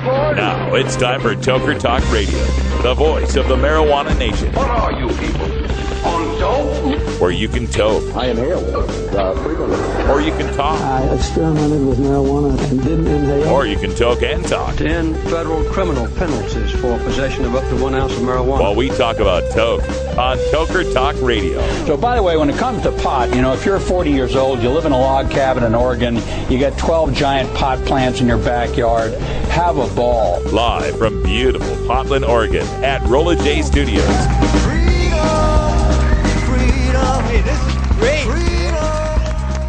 Now it's time for Toker Talk Radio, the voice of the marijuana nation. What are you people? On dope? Where you can toke. I inhale frequently. Or you can talk. I experimented with marijuana and didn't inhale. Or you can toke and talk. 10 federal criminal penalties for possession of up to 1 ounce of marijuana. While we talk about toke on Toker Talk Radio. So, by the way, when it comes to pot, if you're 40 years old, you live in a log cabin in Oregon, you got 12 giant pot plants in your backyard, have a ball. Live from beautiful Portland, Oregon at Rolla J Studios. Hey, this is great.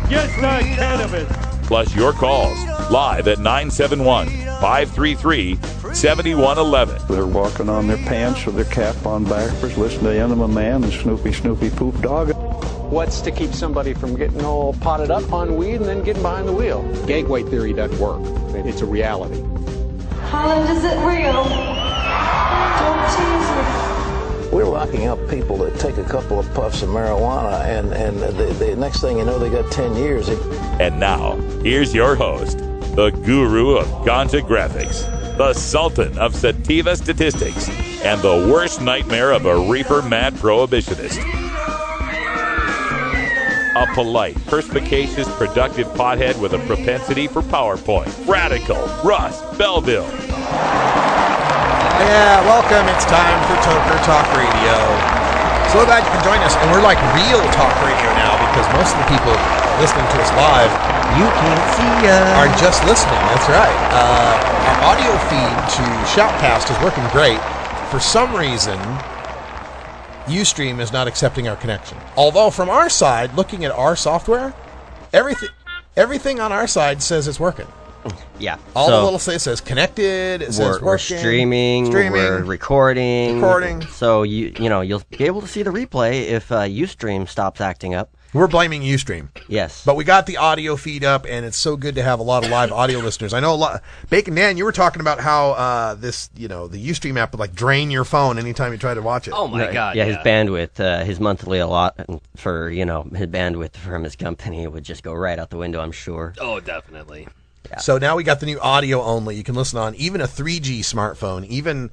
Just not cannabis. Plus your calls live at 971-533-7111. They're walking on their pants with their cap on backwards, listening to Enema Man and Snoopy Poop Dog. What's to keep somebody from getting all potted up on weed and then getting behind the wheel? Gateway theory doesn't work. It's a reality. Holland, is it real? Don't tease me. We're locking up people that take a couple of puffs of marijuana, and the next thing you know, they got 10 years. And now, here's your host, the guru of ganja graphics, the sultan of sativa statistics, and the worst nightmare of a reefer mad prohibitionist. A polite, perspicacious, productive pothead with a propensity for PowerPoint. Radical Russ Belville. Yeah, welcome. It's time for Toker Talk Radio. So glad you can join us. And we're like real talk radio now because most of the people listening to us live, you can't see us, are just listening. That's right. Our audio feed to Shoutcast is working great. For some reason, Ustream is not accepting our connection. Although from our side, looking at our software, everything on our side says it's working. Yeah. All the little says connected. It says we're working. Streaming. We're recording. So you'll be able to see the replay if Ustream stops acting up. We're blaming Ustream. Yes. But we got the audio feed up, and it's so good to have a lot of live audio listeners. I know a lot. Bacon Dan, you were talking about how the Ustream app would like drain your phone anytime you try to watch it. Oh my God! Yeah, his bandwidth, his monthly allotment for his bandwidth from his company would just go right out the window. I'm sure. Oh, definitely. Yeah. So now we got the new audio only. You can listen on even a 3G smartphone, even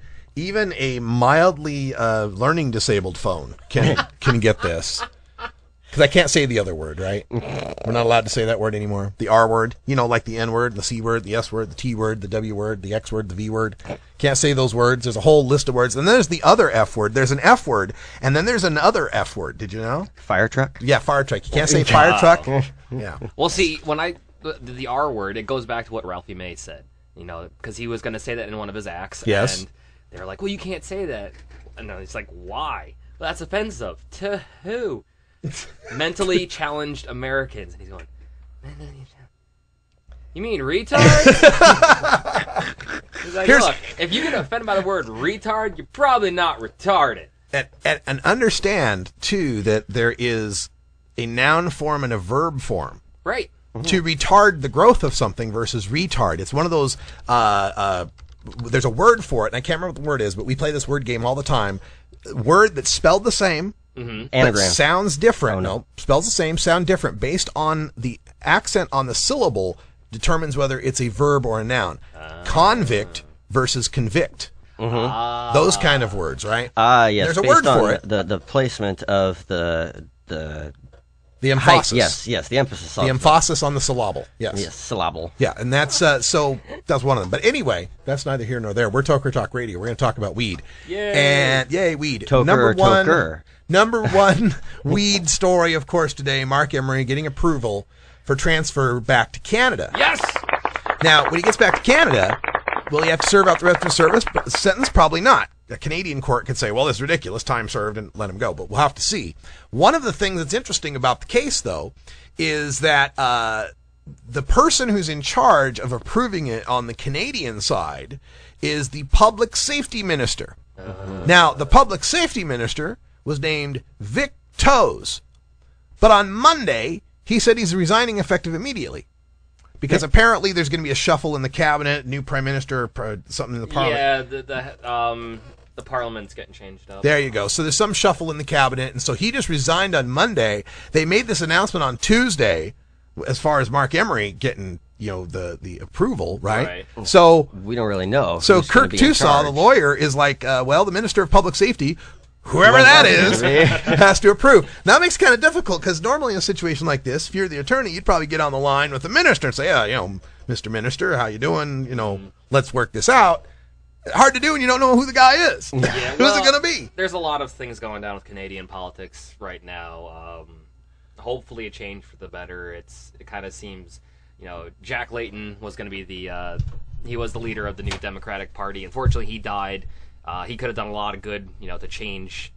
a mildly learning disabled phone can get this. Because I can't say the other word, right? We're not allowed to say that word anymore. The R word, like the N word, the C word, the S word, the T word, the W word, the X word, the V word. Can't say those words. There's a whole list of words. And then there's the other F word. There's an F word, and then there's another F word. Did you know? Fire truck? Yeah, fire truck. You can't say fire truck. Yeah. Well, see, when the R word, it goes back to what Ralphie May said, because he was going to say that in one of his acts. Yes. And they were like, well, you can't say that. And it's like, why? Well, that's offensive. To who? Mentally challenged Americans. And he's going, you mean retards? He's like, look, if you get offended by the word retard, you're probably not retarded. And understand, too, that there is a noun form and a verb form. Right. To retard the growth of something versus retard. It's one of those, there's a word for it, and I can't remember what the word is, but we play this word game all the time. Word that's spelled the same, but sounds different. No, spells the same, sound different. Based on the accent on the syllable determines whether it's a verb or a noun. Convict versus convict. Those kind of words, right? Yes. There's a word for it. The placement of the emphasis. Yes, the emphasis. The emphasis on the syllable. Yes, syllable. Yeah, and that's so that's one of them. But anyway, that's neither here nor there. We're Toker Talk Radio. We're going to talk about weed. Yay! And yay, weed. Toker. Number one weed story, of course, today. Mark Emery getting approval for transfer back to Canada. Yes. Now, when he gets back to Canada, will he have to serve out the rest of the sentence? Probably not. A Canadian court could say, well, this is ridiculous, time served, and let him go. But we'll have to see. One of the things that's interesting about the case, though, is that the person who's in charge of approving it on the Canadian side is the public safety minister. Now, the public safety minister was named Vic Toes. But on Monday, he said he's resigning effective immediately. Because apparently there's going to be a shuffle in the cabinet, new prime minister, something in the parliament. Yeah, the parliament's getting changed up. There you go. So there's some shuffle in the cabinet, and so he just resigned on Monday. They made this announcement on Tuesday, as far as Mark Emery getting, the approval, right? Right. So we don't really know. So who's gonna Kirk be in Tusaw, charge. the lawyer, is like, well, the Minister of Public Safety, whoever that is, has to approve. Now, that makes it kind of difficult because normally in a situation like this, if you're the attorney, you'd probably get on the line with the minister and say, Mr. Minister, how you doing? Let's work this out. Hard to do when you don't know who the guy is. Yeah, Who's it going to be? There's a lot of things going down with Canadian politics right now. Hopefully a change for the better. It kind of seems, Jack Layton was going to be he was the leader of the New Democratic Party. Unfortunately, he died. He could have done a lot of good, to change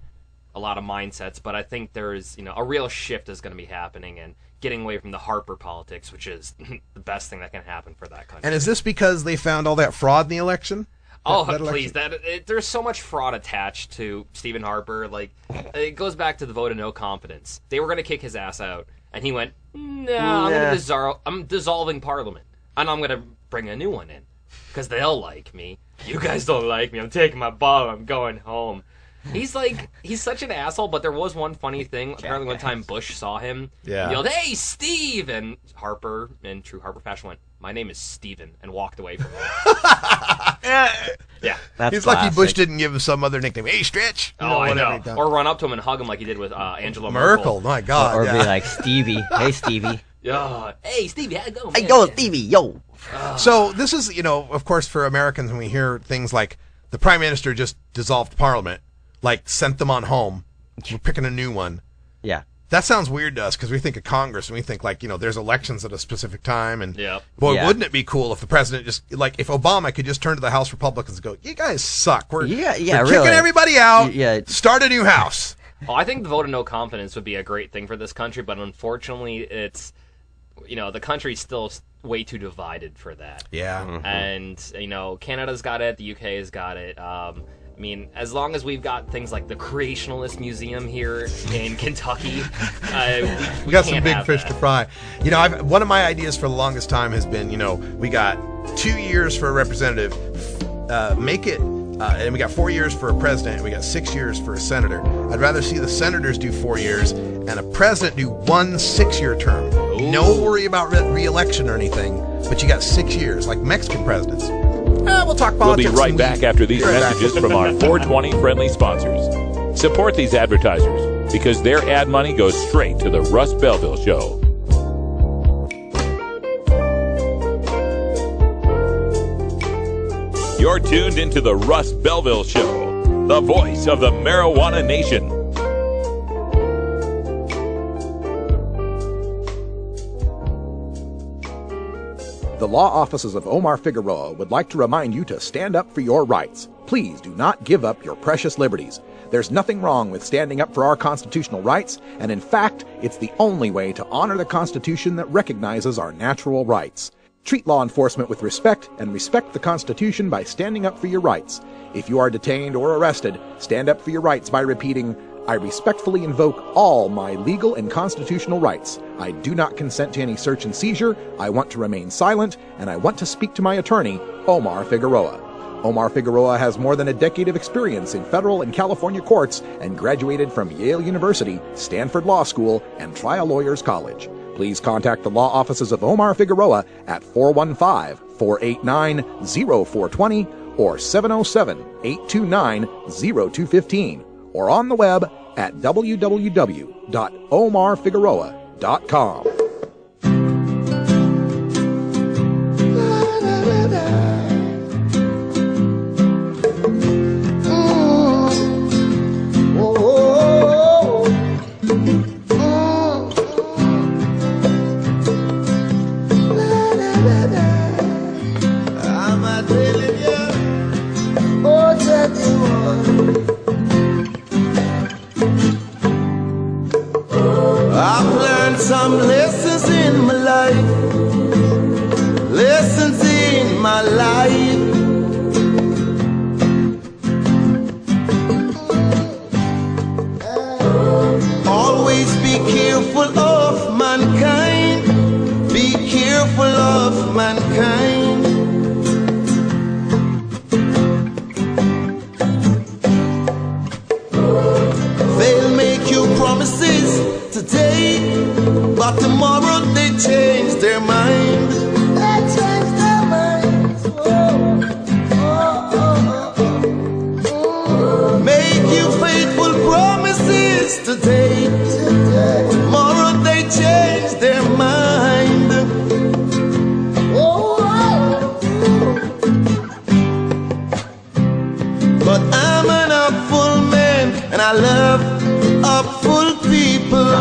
a lot of mindsets. But I think there's, a real shift is going to be happening and getting away from the Harper politics, which is the best thing that can happen for that country. And is this because they found all that fraud in the election? Oh, please! There's so much fraud attached to Stephen Harper. Like, it goes back to the vote of no confidence. They were going to kick his ass out, and he went, "No, I'm dissolving Parliament, and I'm going to bring a new one in because they'll like me. You guys don't like me. I'm taking my ball. I'm going home." He's such an asshole. But there was one funny thing. Apparently, one time Bush saw him, and yelled, "Hey, Steve!" And Harper, in true Harper fashion, went, "My name is Steven," and walked away from him. Yeah. He's lucky Bush didn't give him some other nickname. Hey, Stretch. I know. Or run up to him and hug him like he did with Angela Merkel. My God. Or be like, Stevie. Hey, Stevie. Yeah. Hey, Stevie, how you going? Hey, yo, Stevie, yo. So this is, of course, for Americans, when we hear things like the Prime Minister just dissolved Parliament, like sent them on home, we're picking a new one. Yeah. That sounds weird to us because we think of Congress and we think there's elections at a specific time. And wouldn't it be cool if the president just, if Obama could just turn to the House Republicans and go, "You guys suck. We're kicking everybody out. Start a new house." Well, I think the vote of no confidence would be a great thing for this country, but unfortunately it's, the country's still way too divided for that. Yeah. Mm-hmm. And, Canada's got it, the UK has got it. As long as we've got things like the Creationalist Museum here in Kentucky, we got some big have fish that. to fry. One of my ideas for the longest time has been, we got 2 years for a representative, make it, and we got 4 years for a president, and we got 6 years for a senator. I'd rather see the senators do 4 years and a president do 1 6-year term. Ooh. No worry about re-election or anything, but you got 6 years, like Mexican presidents. We'll talk politics. We'll be right back after these messages from our 420 friendly sponsors. Support these advertisers because their ad money goes straight to the Russ Belville Show. You're tuned into the Russ Belville Show, the voice of the marijuana nation. The law offices of Omar Figueroa would like to remind you to stand up for your rights. Please do not give up your precious liberties. There's nothing wrong with standing up for our constitutional rights, and in fact, it's the only way to honor the Constitution that recognizes our natural rights. Treat law enforcement with respect and respect the Constitution by standing up for your rights. If you are detained or arrested, stand up for your rights by repeating, "I respectfully invoke all my legal and constitutional rights. I do not consent to any search and seizure. I want to remain silent, and I want to speak to my attorney, Omar Figueroa." Omar Figueroa has more than a decade of experience in federal and California courts and graduated from Yale University, Stanford Law School, and Trial Lawyers College. Please contact the law offices of Omar Figueroa at 415-489-0420 or 707-829-0215 or on the web at www.omarfigueroa.com. I've learned some lessons in my life, lessons in my life. Always be careful of mankind, be careful of mankind. They'll make you promises today, but tomorrow they change their mind. yesterday. Tomorrow they change their mind. Oh, but I'm an upful man, and I love upful people.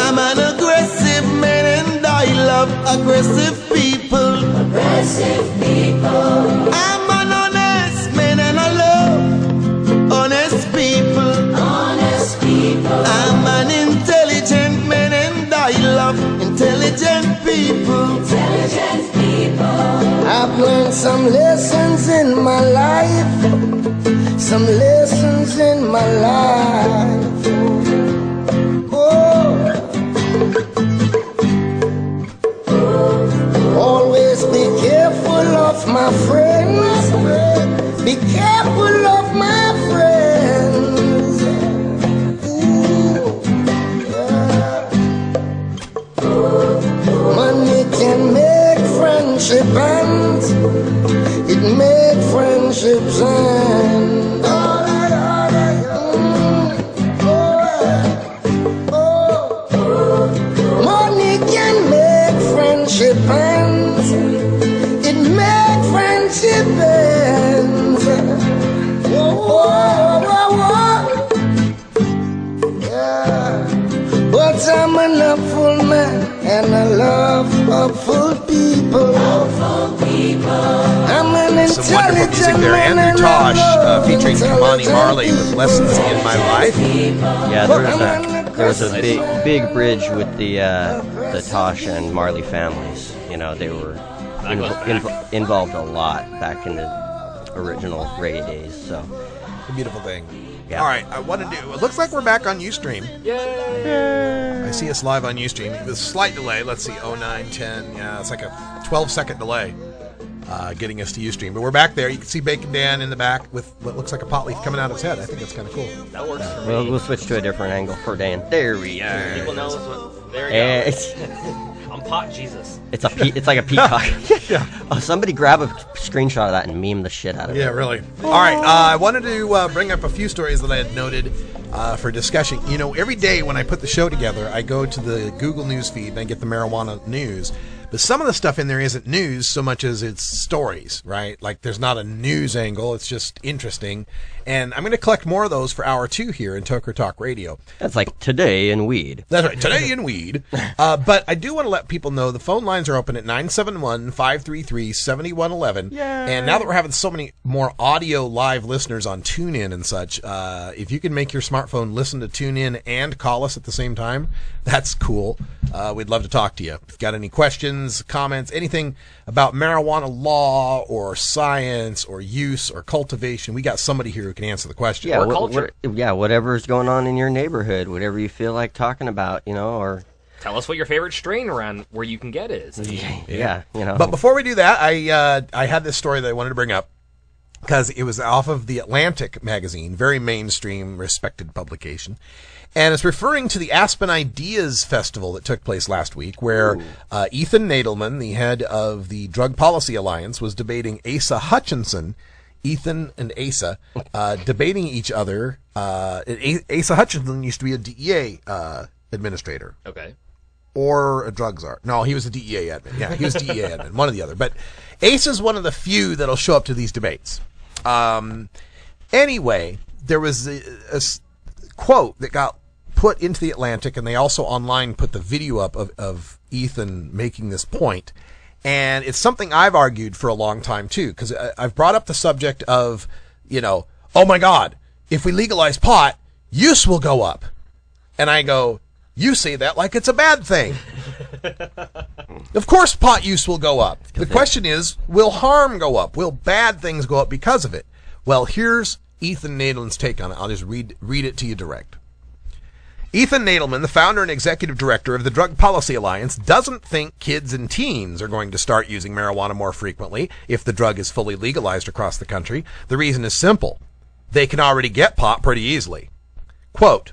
I'm an aggressive man, and I love aggressive people. I'm an honest man, and I love honest people. I'm an intelligent man, and I love intelligent people. I've learned some lessons in my life. Some lessons in my life. Oh. Always be careful of my friends. Be careful of my friends. Money can make friendship end. It make friendships end. Money can make friendship ends. It make friendship ends. Whoa, whoa, whoa, whoa. Yeah. But I'm an upful man, and I love upful people. I'm an Some wonderful music intelligent there. man, Andrew and I Tosh love featuring Kamani Marley with Lessons in My Life. Yeah, there was a big bridge with the Tosh and Marley families. You know, they were involved a lot back in the original reggae days. So, A beautiful thing. Yeah. All right, I want to do. It looks like we're back on Ustream. Yay! I see us live on Ustream with a slight delay. Let's see, 09, 10. Yeah, it's like a 12-second delay getting us to Ustream. But we're back there. You can see Bacon Dan in the back with what looks like a pot leaf coming out of his head. I think that's kind of cool. That works for me. we'll switch to a different angle for Dan. There we are. People know what. There you go. I'm pot Jesus. It's like a peacock. Yeah. Oh, somebody grab a screenshot of that and meme the shit out of it. Yeah, really. All right, I wanted to bring up a few stories that I had noted for discussion. You know, every day when I put the show together, I go to the Google News feed and I get the marijuana news. But some of the stuff in there isn't news so much as it's stories, right? Like there's not a news angle. It's just interesting. And I'm going to collect more of those for hour 2 here in Toker Talk Radio. That's like Today in Weed. That's right, Today in Weed. But I do want to let people know the phone lines are open at 971-533-7111. And now that we're having so many more audio live listeners on TuneIn and such, if you can make your smartphone listen to TuneIn and call us at the same time, that's cool. We'd love to talk to you. If you've got any questions, comments, anything about marijuana law or science or use or cultivation, we got somebody here who can answer the question. Yeah, whatever's going on in your neighborhood, whatever you feel like talking about, you know, or tell us what your favorite strain around where you can get is. Yeah, you know. But before we do that, I had this story that I wanted to bring up because it was off of the Atlantic magazine, very mainstream, respected publication. And it's referring to the Aspen Ideas Festival that took place last week, where Ethan Nadelmann, the head of the Drug Policy Alliance, was debating Asa Hutchinson. Ethan and Asa debating each other. Asa Hutchinson used to be a DEA administrator. Okay. Or a drug czar. No, he was a DEA admin. Yeah, he was DEA admin, one or the other. But Asa's one of the few that'll show up to these debates. Anyway, there was a quote that got put into the Atlantic, and they also online put the video up of Ethan making this point. And it's something I've argued for a long time, too, because I've brought up the subject of, you know, oh, my God, if we legalize pot, use will go up. And I go, you say that like it's a bad thing. Of course pot use will go up. The question is, will harm go up? Will bad things go up because of it? Well, here's Ethan Nadelmann's take on it. I'll just read it to you direct. Ethan Nadelmann, the founder and executive director of the Drug Policy Alliance, doesn't think kids and teens are going to start using marijuana more frequently if the drug is fully legalized across the country. The reason is simple. They can already get pot pretty easily. Quote,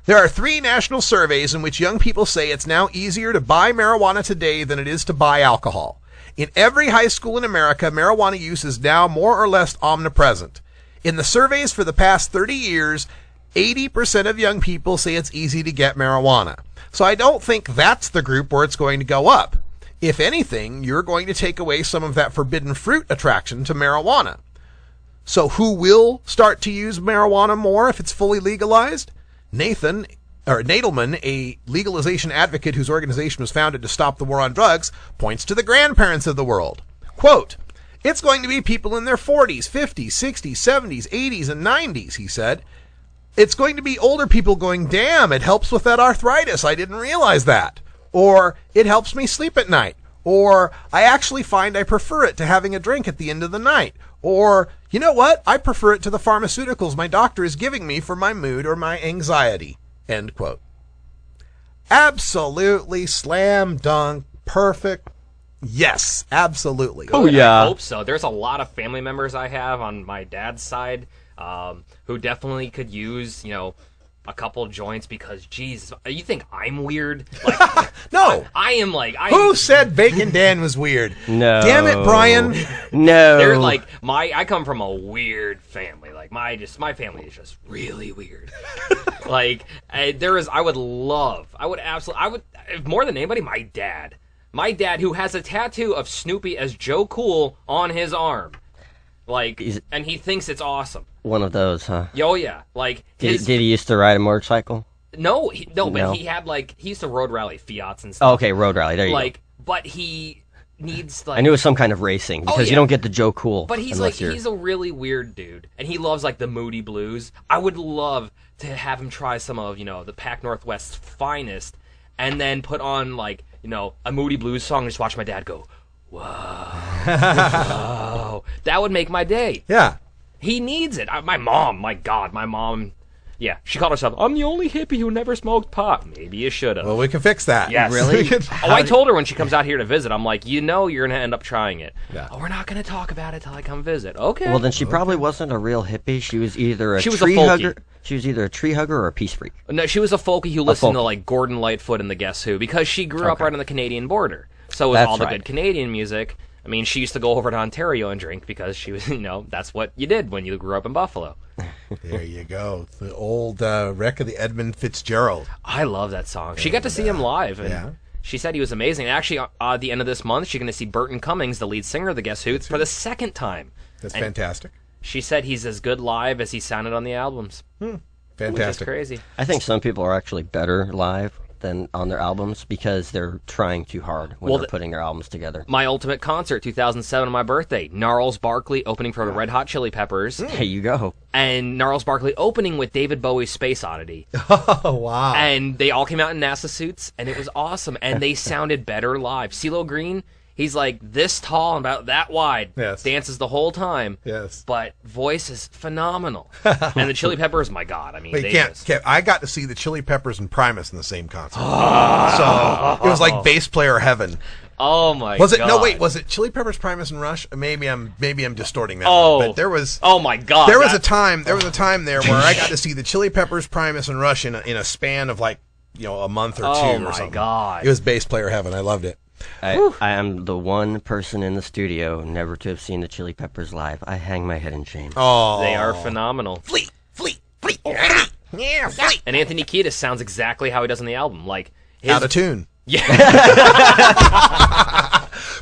there are 3 national surveys in which young people say it's now easier to buy marijuana today than it is to buy alcohol. In every high school in America, marijuana use is now more or less omnipresent. In the surveys for the past 30 years, 80% of young people say it's easy to get marijuana. So I don't think that's the group where it's going to go up. If anything, you're going to take away some of that forbidden fruit attraction to marijuana. So who will start to use marijuana more if it's fully legalized? Nadelmann, a legalization advocate whose organization was founded to stop the war on drugs, points to the grandparents of the world. Quote, "It's going to be people in their 40s, 50s, 60s, 70s, 80s, and 90s, he said. It's going to be older people going, damn, it helps with that arthritis. I didn't realize that. Or, it helps me sleep at night. Or, I actually find I prefer it to having a drink at the end of the night. Or, you know what? I prefer it to the pharmaceuticals my doctor is giving me for my mood or my anxiety." End quote. Absolutely slam dunk, perfect. Yes, absolutely. Oh, yeah. I hope so. There's a lot of family members I have on my dad's side who definitely could use, a couple joints because, geez, you think I'm weird? Like, no. I am like... Who said Bacon Dan was weird? No. Damn it, Brian. No. They're like, I come from a weird family. Like, my family is just really weird. Like, I would more than anybody, my dad. My dad, who has a tattoo of Snoopy as Joe Cool on his arm. Like, and he thinks it's awesome. One of those, huh? Oh, yeah. Like, did he used to ride a motorcycle? No, but he had, he used to road rally Fiats and stuff. Oh, okay, road rally, there you go. But he needs, I knew it was some kind of racing, because you don't get the Joe Cool. But he's he's a really weird dude, and he loves, the Moody Blues. I would love to have him try some of, the Pac Northwest's finest, and then put on, a Moody Blues song and just watch my dad go, whoa. Whoa. That would make my day. Yeah. He needs it. My mom, yeah, she called herself, I'm the only hippie who never smoked pot. Maybe you should have. Well, we can fix that. Yes. Really? I told her when she comes out here to visit, I'm like, you're going to end up trying it. Yeah. Oh, we're not going to talk about it till I come visit. Okay. Well, then she probably wasn't a real hippie. She was either a tree hugger. She was either a tree hugger or a peace freak. No, she was a folkie who listened to, Gordon Lightfoot and the Guess Who, because she grew up right on the Canadian border. So with all the good Canadian music, I mean, she used to go over to Ontario and drink because she was, that's what you did when you grew up in Buffalo. There you go. The old wreck of the Edmund Fitzgerald. I love that song. She got to see him live. And she said he was amazing. Actually, at the end of this month, she's going to see Burton Cummings, the lead singer of the Guess Who, for the second time. That's fantastic. She said he's as good live as he sounded on the albums. Fantastic. Which is crazy. I think some people are actually better live than on their albums because they're trying too hard when they're putting their albums together. My Ultimate Concert, 2007, on my birthday. Gnarls Barkley opening for the Red Hot Chili Peppers. There you go. And Gnarls Barkley opening with David Bowie's Space Oddity. Oh, wow. And they all came out in NASA suits, and it was awesome. And they sounded better live. CeeLo Green, he's like this tall and about that wide. Yes. Dances the whole time. Yes. But voice is phenomenal. And the Chili Peppers, my God. I mean, I got to see the Chili Peppers and Primus in the same concert. So it was like bass player heaven. Oh my God. God. No, wait, was it Chili Peppers, Primus, and Rush? Maybe I'm distorting that. Oh. But there was. Oh my God. There was a time there where I got to see the Chili Peppers, Primus, and Rush in a span of a month or two or something. Oh my God. It was bass player heaven. I loved it. I am the one person in the studio never to have seen the Chili Peppers live. I hang my head in shame. Oh, they are phenomenal. Fleet. Yeah, Fleet. And Anthony Kiedis sounds exactly how he does on the album, out of tune. Yeah.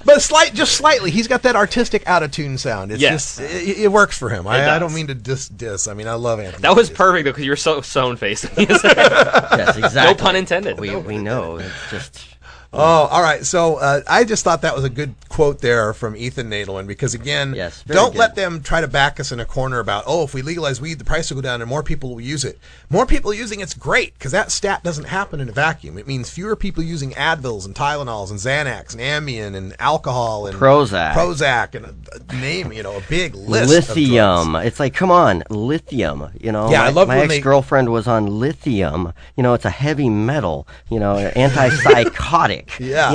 But just slightly. He's got that artistic out of tune sound. It's just it works for him. I don't mean to diss. I mean, I love Anthony. That was perfect because you're so stone-faced. Yes, exactly. No pun intended. We know. It's just. Oh, all right. So I just thought that was a good quote there from Ethan Nadelmann because, again, don't let them try to back us in a corner about, if we legalize weed, the price will go down and more people will use it. More people using it's great because that stat doesn't happen in a vacuum. It means fewer people using Advils and Tylenols and Xanax and Ambien and alcohol and Prozac and a big list lithium. of drugs. It's like, come on, lithium. Yeah, I love my ex-girlfriend was on lithium. It's a heavy metal. Antipsychotic. Yeah.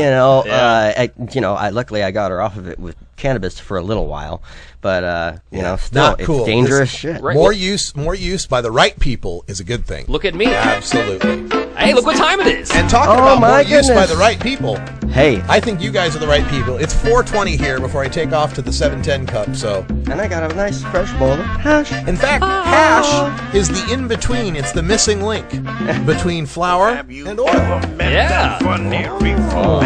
Luckily I got her off of it with cannabis for a little while, but still, not cool. It's dangerous shit. More use by the right people is a good thing. Look at me. Absolutely. Hey, look what time it is. And talking about more use by the right people. Hey. I think you guys are the right people. It's 4:20 here before I take off to the 710 Cup, so. And I got a nice fresh bowl of hash. In fact, hash is the in-between. It's the missing link between flour and oil. Yeah. Oh,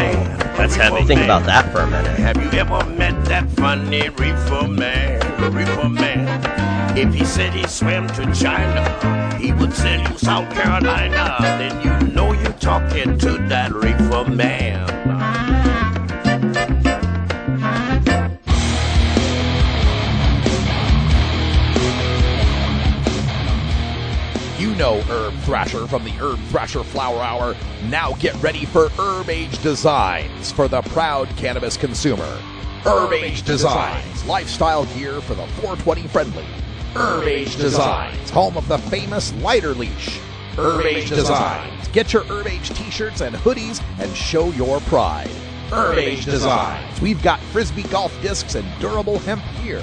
that's heavy. Think about that for a minute. Have you ever met that funny reefer man? Reefer man. If he said he swam to China, he would sell you South Carolina. Then you know you're talking to that reefer man. You know Herb Thrasher from the Herb Thrasher Flower Hour. Now get ready for Herb Age Designs for the proud cannabis consumer. Herb Age Designs, lifestyle gear for the 420 friendly. Herb Age Designs, home of the famous lighter leash. Herb Age Designs, get your Herb Age t-shirts and hoodies and show your pride. Herb Age Designs, we've got frisbee golf discs and durable hemp gear.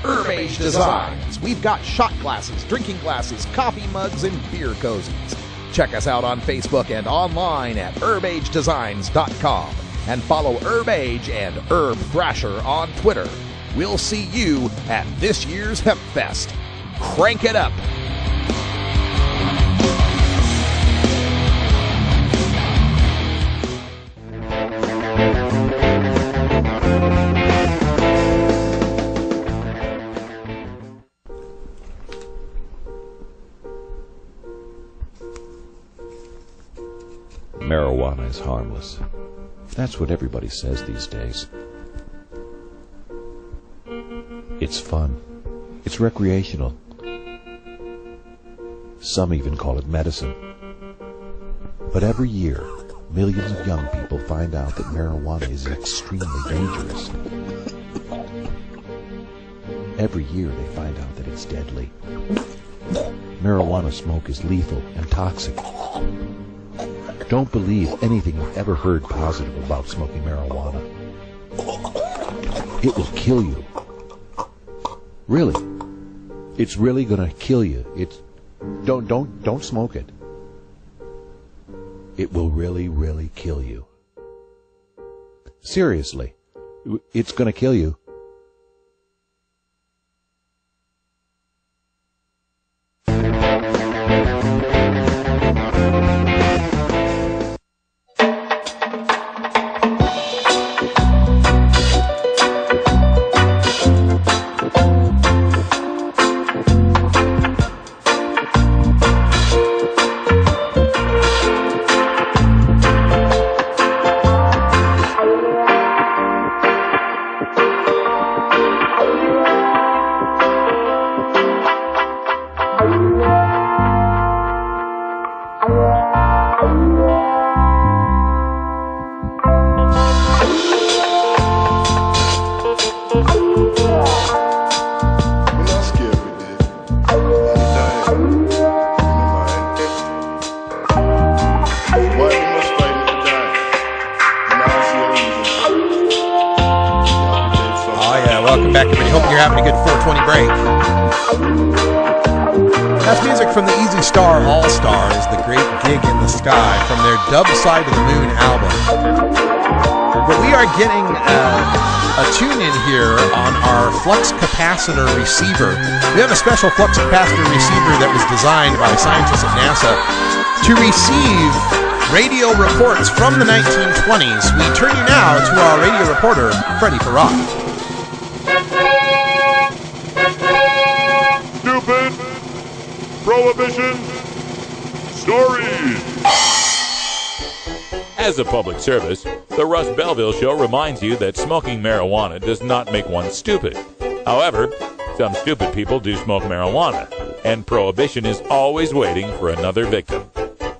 Herb Age Designs, we've got shot glasses, drinking glasses, coffee mugs, and beer cozies. Check us out on Facebook and online at herbagedesigns.com. And follow Herb Age and Herb Thrasher on Twitter. We'll see you at this year's Hemp Fest. Crank it up. Marijuana is harmless. That's what everybody says these days. It's fun. It's recreational. Some even call it medicine. But every year, millions of young people find out that marijuana is extremely dangerous. Every year they find out that it's deadly. Marijuana smoke is lethal and toxic. Don't believe anything you've ever heard positive about smoking marijuana. It will kill you. Really. It's really gonna kill you. Don't smoke it. It will really, really kill you. Seriously. It's gonna kill you. Welcome back, everybody. Hope you're having a good 420 break. That's music from the Easy Star All-Stars, The Great Gig in the Sky, from their Dub Side of the Moon album. But we are getting a tune-in here on our flux capacitor receiver. We have a special flux capacitor receiver that was designed by scientists at NASA to receive radio reports from the 1920s. We turn you now to our radio reporter, Freddie Farrar. Stupid Prohibition Stories. As a public service, the Russ Belville Show reminds you that smoking marijuana does not make one stupid. However, some stupid people do smoke marijuana, and Prohibition is always waiting for another victim.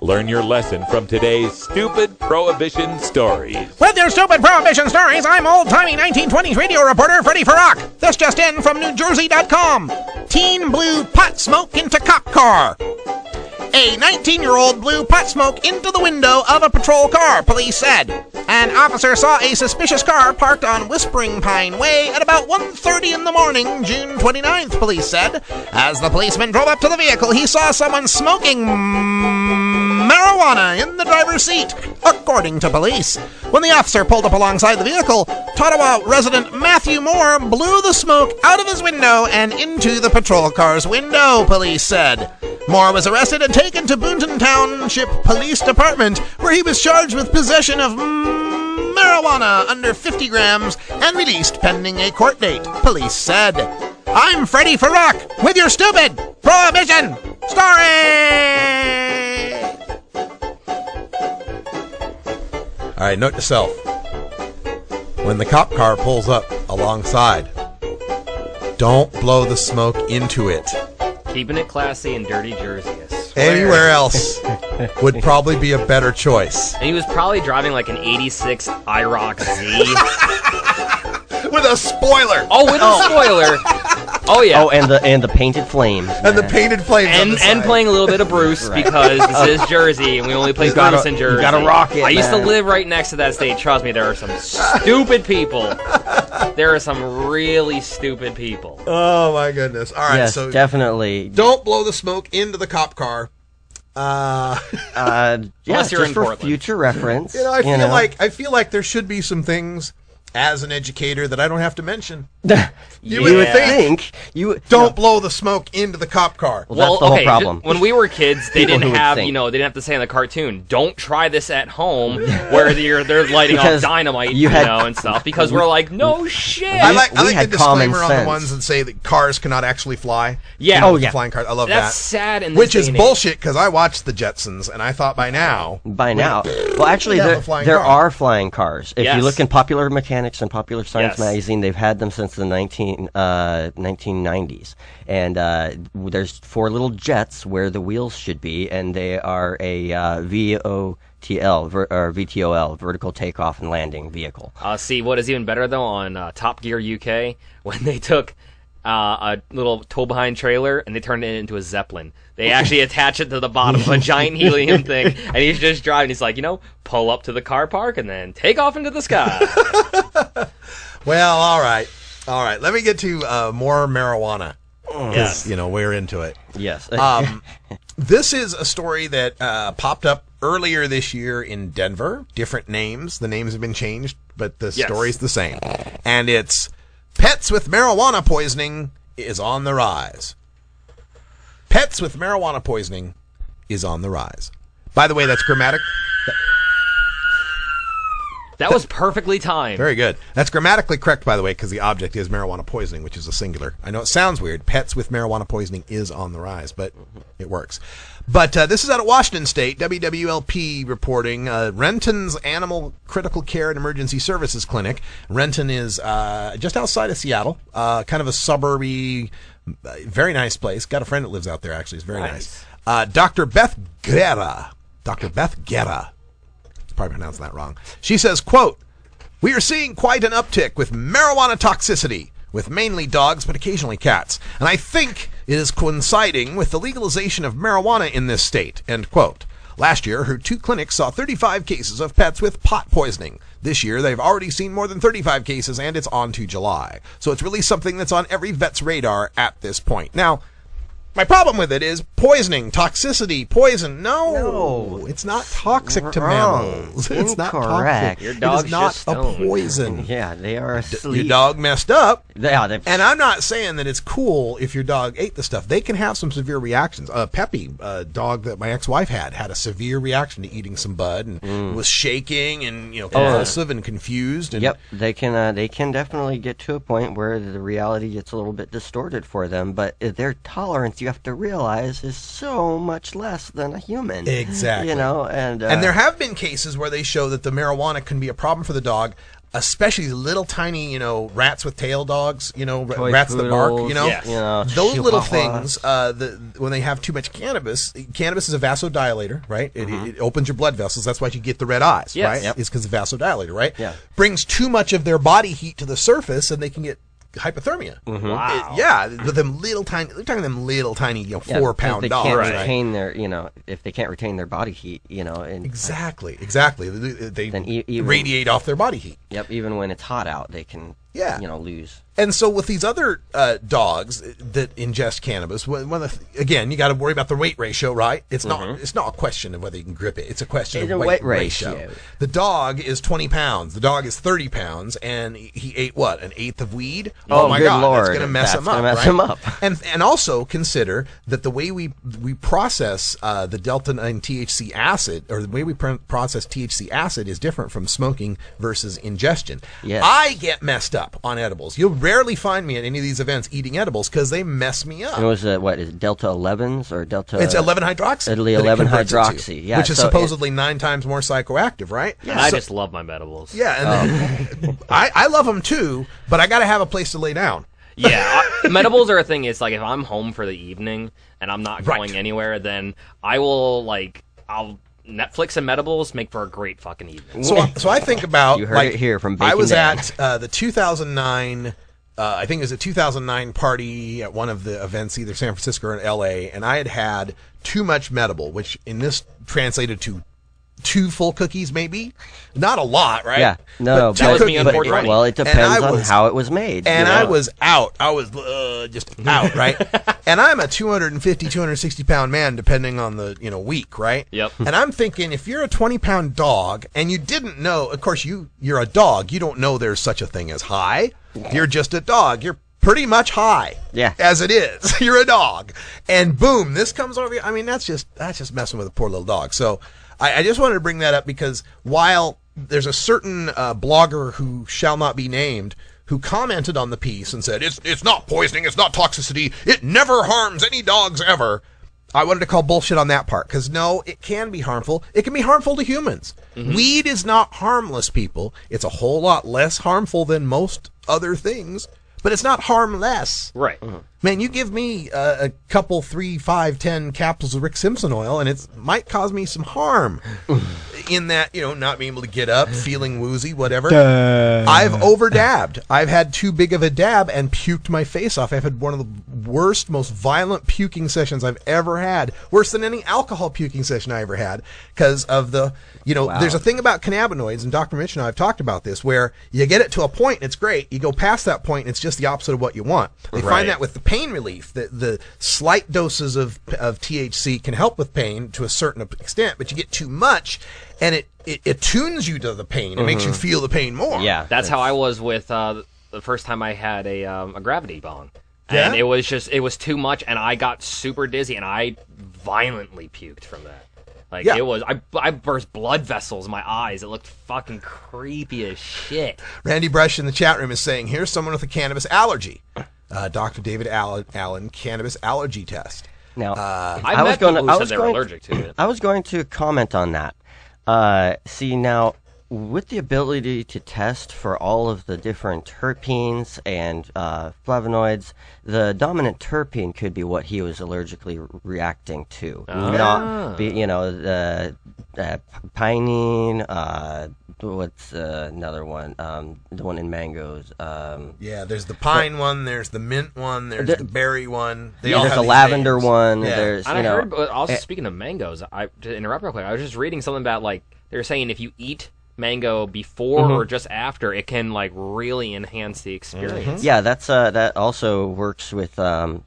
Learn your lesson from today's Stupid Prohibition Stories. With your Stupid Prohibition Stories, I'm old-timey 1920s radio reporter Freddie Farrar. This just in from NewJersey.com. Teen blew pot smoke into cop car. A 19-year-old blew pot smoke into the window of a patrol car, police said. An officer saw a suspicious car parked on Whispering Pine Way at about 1:30 in the morning, June 29th, police said. As the policeman drove up to the vehicle, he saw someone smoking marijuana in the driver's seat, according to police. When the officer pulled up alongside the vehicle, Ottawa resident Matthew Moore blew the smoke out of his window and into the patrol car's window, police said. Moore was arrested and taken to Boonton Township Police Department, where he was charged with possession of marijuana under 50 grams and released pending a court date, police said. I'm Freddie Farrock with your stupid Prohibition story! All right, note to self. When the cop car pulls up alongside, don't blow the smoke into it. Keeping it classy in dirty Jersey, I swear. Anywhere else would probably be a better choice. And he was probably driving like an 86 IROC Z. With a spoiler. Oh, with a spoiler. Oh, yeah. Oh, and the painted flames. And the painted flames. And playing a little bit of Bruce because this is Jersey and we only play Bruce in Jersey. You gotta rock it, I used to man. live right next to that state. Trust me, there are some stupid people. There are some really stupid people. Oh, my goodness. All right, yes, so definitely. Don't blow the smoke into the cop car. Unless you're just in for Portland. future reference. I feel like there should be some things as an educator that I don't have to mention. You would think don't blow the smoke into the cop car. Well, that's the whole problem. When we were kids, they People didn't who would have, think. they didn't have to say in the cartoon, don't try this at home where they're lighting off Because dynamite, you had- and stuff, because we're like, no shit. I like the had common disclaimer on the sense. ones that say that cars cannot actually fly. Yeah. You know, Oh, the yeah. flying cars. I love That's that. sad in this Which day is and age. bullshit because I watched the Jetsons and I thought by now. Well, actually, Yeah, there, the flying there car. are flying cars. If Yes. you look in Popular Mechanics and Popular Science Yes. magazine, they've had them since the 1990s. And there's 4 little jets where the wheels should be, and they are a VTOL, vertical takeoff and landing vehicle. See, what is even better, though, on Top Gear UK, when they took a little tow-behind trailer and they turned it into a Zeppelin. They actually attach it to the bottom of a giant helium thing, and he's just driving. He's like, pull up to the car park and then take off into the sky. Well, all right. Let me get to more marijuana. Yes. We're into it. Yes. This is a story that popped up earlier this year in Denver. Different names. The names have been changed, but the story's the same. And it's pets with marijuana poisoning is on the rise. Pets with marijuana poisoning is on the rise. By the way, that's grammatic. That was perfectly timed. Very good. That's grammatically correct, by the way, because the object is marijuana poisoning, which is a singular. I know it sounds weird. Pets with marijuana poisoning is on the rise, but it works. But this is out of Washington State, WWLP reporting. Renton's Animal Critical Care and Emergency Services Clinic. Renton is just outside of Seattle, kind of a suburby, very nice place. Got a friend that lives out there, actually. It's very nice. Dr. Beth Guerra. Probably pronouncing that wrong. She says, quote, "We are seeing quite an uptick with marijuana toxicity, with mainly dogs but occasionally cats. And I think it is coinciding with the legalization of marijuana in this state," end quote. Last year, her 2 clinics saw 35 cases of pets with pot poisoning. This year, they've already seen more than 35 cases, and it's on to July. So it's really something that's on every vet's radar at this point. Now, my problem with it is poisoning, toxicity, poison. No, it's not toxic to mammals. It's not toxic. Your It dog's is not just a stoned. poison. Yeah, they are asleep. Your dog messed up. Yeah, And I'm not saying that it's cool if your dog ate the stuff. They can have some severe reactions. Peppy, a dog that my ex-wife had a severe reaction to eating some bud and was shaking and convulsive and confused. And Yep, they can definitely get to a point where the reality gets a little bit distorted for them, but their tolerance, you have to realize, is so much less than a human. Exactly. And there have been cases where they show that the marijuana can be a problem for the dog, especially little tiny, rats with tail dogs, rats that bark, Yes. those little chihuahuas. things, when they have too much cannabis is a vasodilator, right? It opens your blood vessels. That's why you get the red eyes, Yes. right? Yep. It's because of vasodilator, right? Yeah. Brings too much of their body heat to the surface and they can get hypothermia. Wow. With them little tiny, they're talking them little tiny, 4-pound dogs. Can't retain their, if they can't retain their body heat, and exactly. They even, radiate off their body heat. Yep. Even when it's hot out, they can, lose. And so with these other dogs that ingest cannabis, again, you got to worry about the weight ratio, right? It's not a question of whether you can grip it. It's a question of weight ratio. The dog is 20 pounds. The dog is 30 pounds, and he ate what? An eighth of weed? Oh my God, Lord. That's going to mess him up. Mess him up. And also consider that the way we process the delta-9 THC acid, or the way we process THC acid, is different from smoking versus ingestion. Yes. I get messed up on edibles. You'll rarely find me at any of these events eating edibles because they mess me up. And it was what is it, Delta 11s or Delta? It's 11-hydroxy. 11-hydroxy, yeah. Which is supposedly 9 times more psychoactive, right? Yeah. And I just love my medibles. Yeah, and I love them too, but I got to have a place to lay down. Yeah, medibles are a thing. It's like if I'm home for the evening and I'm not going anywhere, then I will I'll Netflix and medibles make for a great fucking evening. So I think about you heard it here from Baking I was Dan. at the 2009. I think it was a 2009 party at one of the events, either San Francisco or in LA, and I had too much medible, which in this translated to 2 full cookies, maybe. Not a lot, right? Yeah, no, that was me on 420. Well, it depends on how it was made. And I was out. I was just out, right? And I'm a 250, 260 pound man, depending on the week, right? Yep. And I'm thinking, if you're a 20-pound dog and you didn't know, of course you're a dog, you don't know there's such a thing as high. You're just a dog. You're pretty much high. Yeah. As it is. You're a dog. And boom, this comes over you. I mean, that's just messing with a poor little dog. So I just wanted to bring that up because while there's a certain blogger who shall not be named who commented on the piece and said, it's not poisoning, it's not toxicity, it never harms any dogs ever, I wanted to call bullshit on that part because no, it can be harmful. It can be harmful to humans. Weed is not harmless, people. It's a whole lot less harmful than most other things, but it's not harmless. Right. Man, you give me a couple, 3, 5, 10 capsules of Rick Simpson oil, and it might cause me some harm in that, not being able to get up, feeling woozy, whatever. I've over-dabbed. I've had too big of a dab and puked my face off. I've had one of the worst, most violent puking sessions I've ever had. Worse than any alcohol puking session I ever had because of the, there's a thing about cannabinoids, and Dr. Mitch and I have talked about this, where you get it to a point, and it's great. You go past that point, and it's just the opposite of what you want. They find that with the pain relief, the slight doses of THC can help with pain to a certain extent, but you get too much and it attunes you to the pain. It makes you feel the pain more. Yeah, that's how I was with the first time I had a gravity bong. Yeah? And it was too much, and I got super dizzy, and I violently puked from that. It was, I burst blood vessels in my eyes. It looked fucking creepy as shit. Randy Brush in the chat room is saying, here's someone with a cannabis allergy. Dr. David Allen, cannabis allergy test. Now, I met people who said they were allergic to it. I was going to comment on that. See, now, with the ability to test for all of the different terpenes and flavonoids, the dominant terpene could be what he was allergically reacting to. Not be, the pinene. What's another one? The one in mangoes. There's the pine one. There's the mint one. There's the berry one. There's a lavender one. Yeah. There's, and I heard, but also speaking of mangoes, to interrupt real quick, I was just reading something about they were saying if you eat mango before or just after, it can really enhance the experience. Yeah, that's that also works with acid.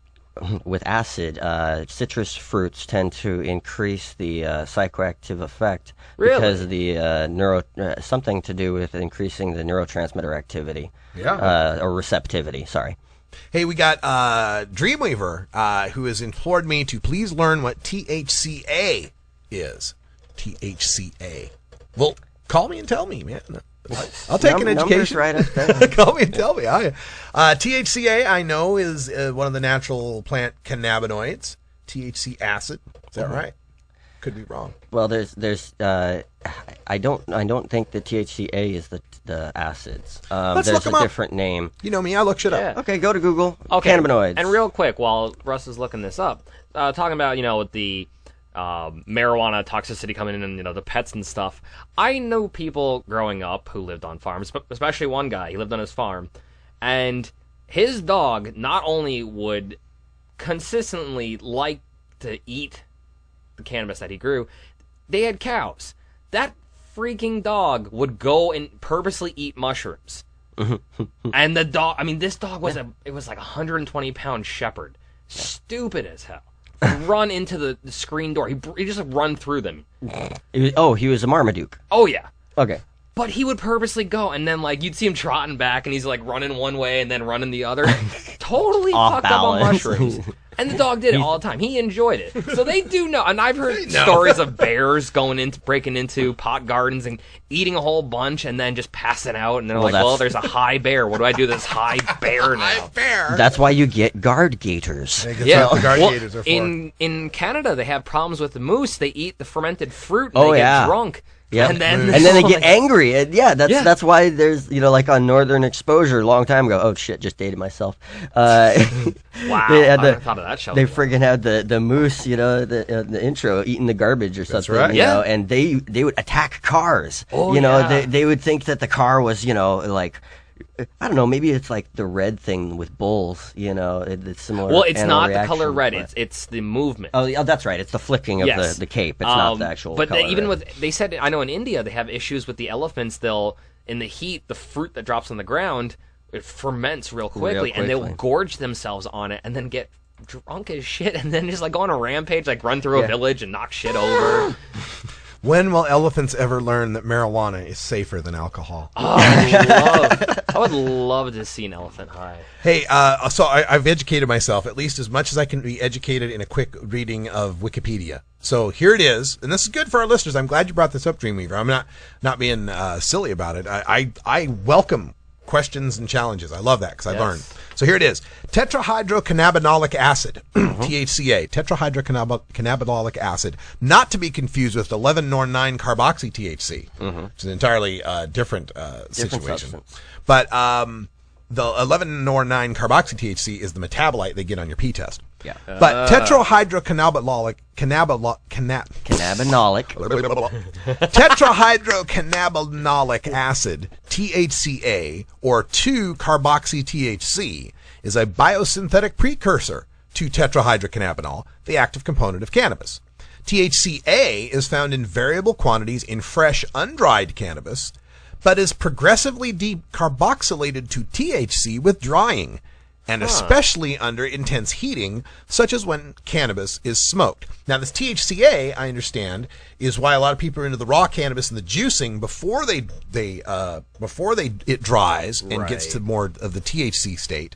Citrus fruits tend to increase the psychoactive effect because of the something to do with increasing the neurotransmitter activity. Yeah. Or receptivity. Sorry. Hey, we got Dreamweaver, who has implored me to please learn what THCA is. THCA. Well, call me and tell me, man. I'll take an education. Right up there. Call me and tell me. THCA, I know, is one of the natural plant cannabinoids. THC acid. Is that right? Could be wrong. Well, there's I don't think the THCA is the acids. Let's there's look them a up. different name. You know me, I look shit up. Okay, go to Google. Okay. Cannabinoids. And real quick, while Russ is looking this up, talking about with the marijuana toxicity coming in and the pets and stuff. I know people growing up who lived on farms, especially one guy. He lived on his farm, and his dog not only would consistently like to eat the cannabis that he grew, they had cows. That freaking dog would go and purposely eat mushrooms. And the dog, I mean, this dog was it was like a 120-pound shepherd. Stupid as hell. Run into the screen door. He just run through them. He was a Marmaduke. Oh, yeah. Okay. But he would purposely go, and then, like, you'd see him trotting back, and he's, like, running one way and then running the other. Totally fucked up on mushrooms. And the dog did it all the time. He enjoyed it. So they do know. And I've heard stories of bears breaking into pot gardens and eating a whole bunch and then just passing out. And they're well, there's a high bear. What do I do with this high bear now? High bear. That's why you get guard gators. Yeah, what the guard gators are for. In Canada, they have problems with the moose. They eat the fermented fruit and they get drunk. Yeah, and then they get angry. And that's why there's like on Northern Exposure a long time ago. Oh shit, just dated myself. Wow, I never thought of that show. They friggin' had the moose, the intro eating the garbage or something. That's right. You know, and they would attack cars. They would think that the car was like. I don't know. Maybe it's like the red thing with bulls. It's similar. Well, it's not the color red. It's the movement. Oh, that's right. It's the flicking of the cape. It's not the actual. But color, they said, I know in India they have issues with the elephants. They'll in the heat, the fruit that drops on the ground, it ferments real quickly, and they'll gorge themselves on it, and then get drunk as shit, and then just like go on a rampage, like run through a village and knock shit over. When will elephants ever learn that marijuana is safer than alcohol? Oh, I would love to see an elephant high. Hey, so I've educated myself at least as much as I can be educated in a quick reading of Wikipedia. So here it is, and this is good for our listeners. I'm glad you brought this up, Dreamweaver. I'm not being silly about it. I welcome questions and challenges. I love that because I learned. So here it is. Tetrahydrocannabinolic acid, THCA, tetrahydrocannabinolic acid, not to be confused with 11-nor-9-carboxy THC, which is an entirely different situation. Substance. But the 11-nor-9-carboxy THC is the metabolite they get on your pee test. Yeah. But tetrahydrocannabinolic tetrahydrocannabinolic acid, THCA, or 2-carboxy-THC, is a biosynthetic precursor to tetrahydrocannabinol, the active component of cannabis. THCA is found in variable quantities in fresh, undried cannabis, but is progressively decarboxylated to THC with drying, and especially under intense heating, such as when cannabis is smoked. Now, this THCA, I understand, is why a lot of people are into the raw cannabis and the juicing before it dries and gets to more of the THC state.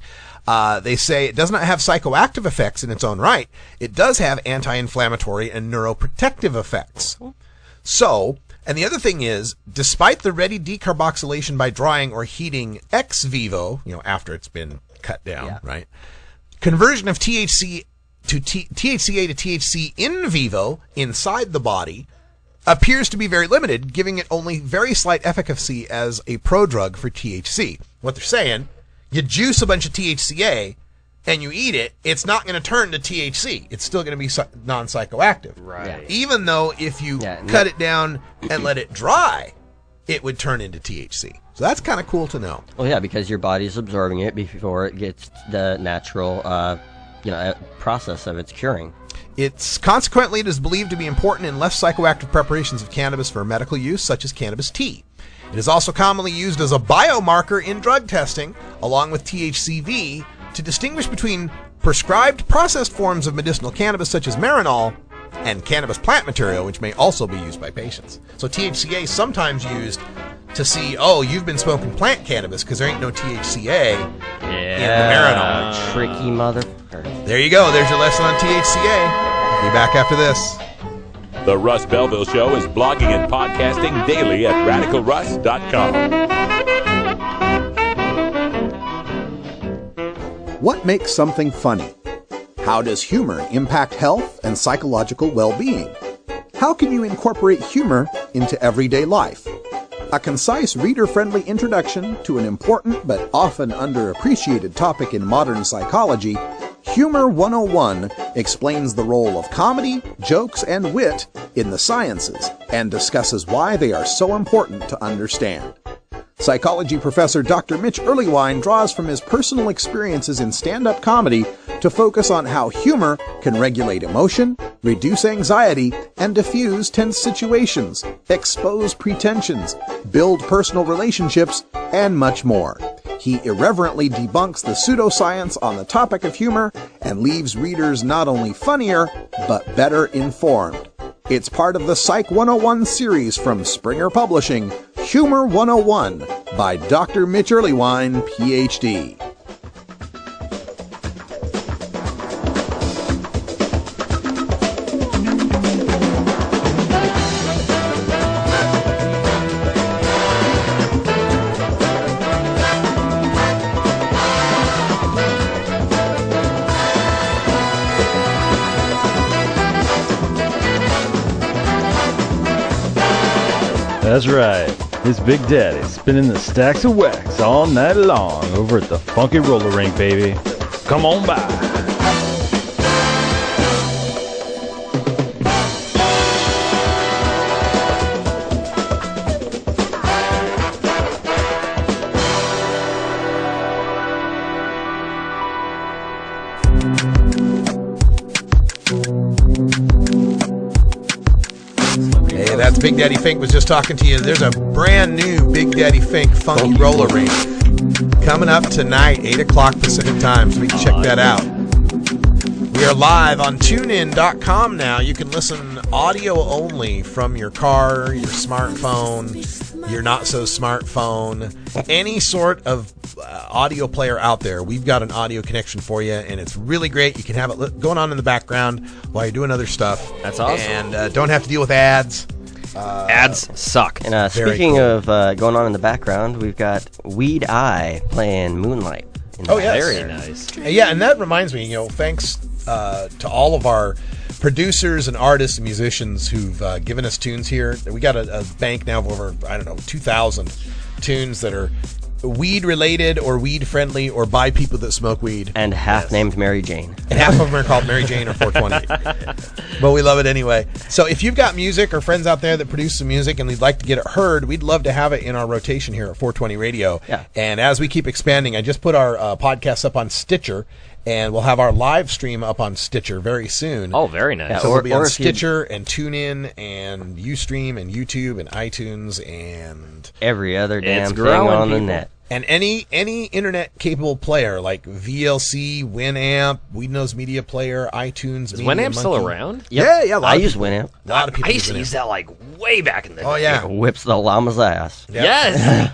They say it does not have psychoactive effects in its own right. It does have anti-inflammatory and neuroprotective effects. So, and the other thing is, despite the ready decarboxylation by drying or heating ex vivo, after it's been cut down, right? Conversion of THCA to THC in vivo inside the body appears to be very limited, giving it only very slight efficacy as a prodrug for THC. What they're saying, you juice a bunch of THCA and you eat it, it's not going to turn to THC. It's still going to be non-psychoactive. Right. Even though if you cut it down and let it dry, it would turn into THC. So that's kind of cool to know. Well, yeah, because your body's absorbing it before it gets the natural, process of its curing. Consequently, it is believed to be important in less psychoactive preparations of cannabis for medical use, such as cannabis tea. It is also commonly used as a biomarker in drug testing, along with THCV, to distinguish between prescribed processed forms of medicinal cannabis, such as Marinol, and cannabis plant material, which may also be used by patients. So THCA is sometimes used to see, you've been smoking plant cannabis because there ain't no THCA in the Marinol. Tricky mother. There you go. There's your lesson on THCA. Be back after this. The Russ Belville Show is blogging and podcasting daily at radicalruss.com. What makes something funny? How does humor impact health and psychological well-being? How can you incorporate humor into everyday life? A concise, reader-friendly introduction to an important but often underappreciated topic in modern psychology, Humor 101 explains the role of comedy, jokes, and wit in the sciences and discusses why they are so important to understand. Psychology professor Dr. Mitch Earlywine draws from his personal experiences in stand-up comedy to focus on how humor can regulate emotion, reduce anxiety, and diffuse tense situations, expose pretensions, build personal relationships, and much more. He irreverently debunks the pseudoscience on the topic of humor and leaves readers not only funnier, but better informed. It's part of the Psych 101 series from Springer Publishing, Humor 101 by Dr. Mitch Earlywine, Ph.D. That's right. It's Big Daddy spinning the stacks of wax all night long over at the funky roller rink, baby. Come on by. That's Big Daddy Fink was just talking to you. There's a brand new Big Daddy Fink Funky Roller Rink coming up tonight, 8 o'clock Pacific time, so we can check that out. We are live on TuneIn.com now. You can listen audio only from your car, your smartphone, your not-so-smartphone, any sort of audio player out there. We've got an audio connection for you, and it's really great. You can have it going on in the background while you're doing other stuff. That's awesome. And don't have to deal with ads. Ads suck. And speaking cool. of going on in the background, we've got Weed Eye playing Moonlight. Yes. Very nice. Yeah, and that reminds me, thanks to all of our producers and artists and musicians who've given us tunes here. We got a bank now of over, 2,000 tunes that are weed-related or weed-friendly or by people that smoke weed. And half named Mary Jane. And half of them are called Mary Jane or 420. But we love it anyway. So if you've got music or friends out there that produce some music and we'd like to get it heard, we'd love to have it in our rotation here at 420 Radio. Yeah. And as we keep expanding, I just put our podcast up on Stitcher, and we'll have our live stream up on Stitcher very soon. Oh, very nice. Yeah, so it'll be on Stitcher and TuneIn and Ustream and YouTube and iTunes and every other damn thing on the net. And any internet-capable player like VLC, Winamp, Windows Media Player, iTunes, Is Winamp still around? Yep. Yeah. I use Winamp. A lot of people I used to use that way back in the day. Oh, yeah. It whips the llama's ass. Yep. Yes.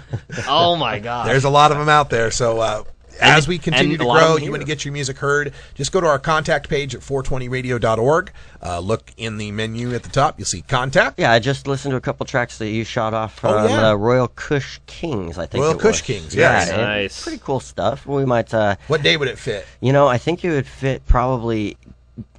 Oh, my God. There's a lot of them out there. So as we continue to grow, you want to here. get your music heard, just go to our contact page at 420radio.org. Look in the menu at the top. You'll see contact. Yeah, I just listened to a couple tracks that you shot off from Royal Kush Kings, I think Royal Kush Kings, yeah. Nice. Pretty cool stuff. We might... what day would it fit? I think it would fit probably...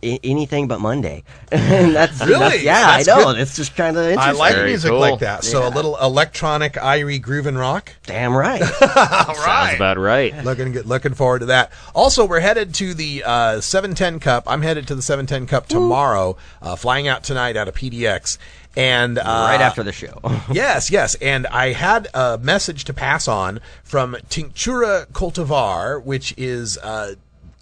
anything but Monday. That's really? That's I know. Good. It's just kind of interesting. I like music like that. So a little electronic, irie groove and rock. Damn right. All right. Sounds about right. Looking forward to that. Also, we're headed to the 710 Cup. I'm headed to the 710 Cup tomorrow, flying out tonight out of PDX. And right after the show. Yes. And I had a message to pass on from Tinctura Cultivar, which is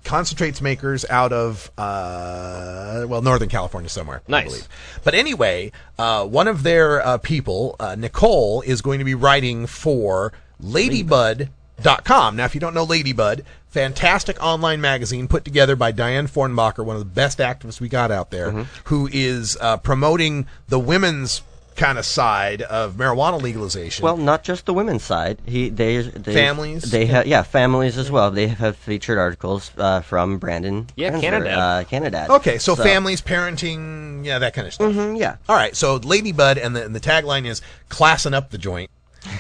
concentrates makers out of Northern California somewhere. Nice. I believe. But anyway, one of their people, Nicole, is going to be writing for Ladybud.com. Now, if you don't know Ladybud, fantastic online magazine put together by Diane Fornbacher, one of the best activists we got out there, who is promoting the women's kind of side of marijuana legalization. Well, not just the women's side. Families. They have families as well. They have featured articles from Brandon. Yeah, Canada. Okay, so families, parenting, that kind of stuff. Yeah. All right, so Ladybud, and the tagline is "Classing up the joint."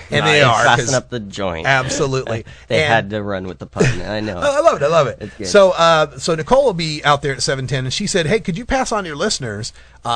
And nice. they are classing up the joint. Absolutely. They had to run with the pun. I know. I love it. So Nicole will be out there at 710, and she said, "Hey, could you pass on to your listeners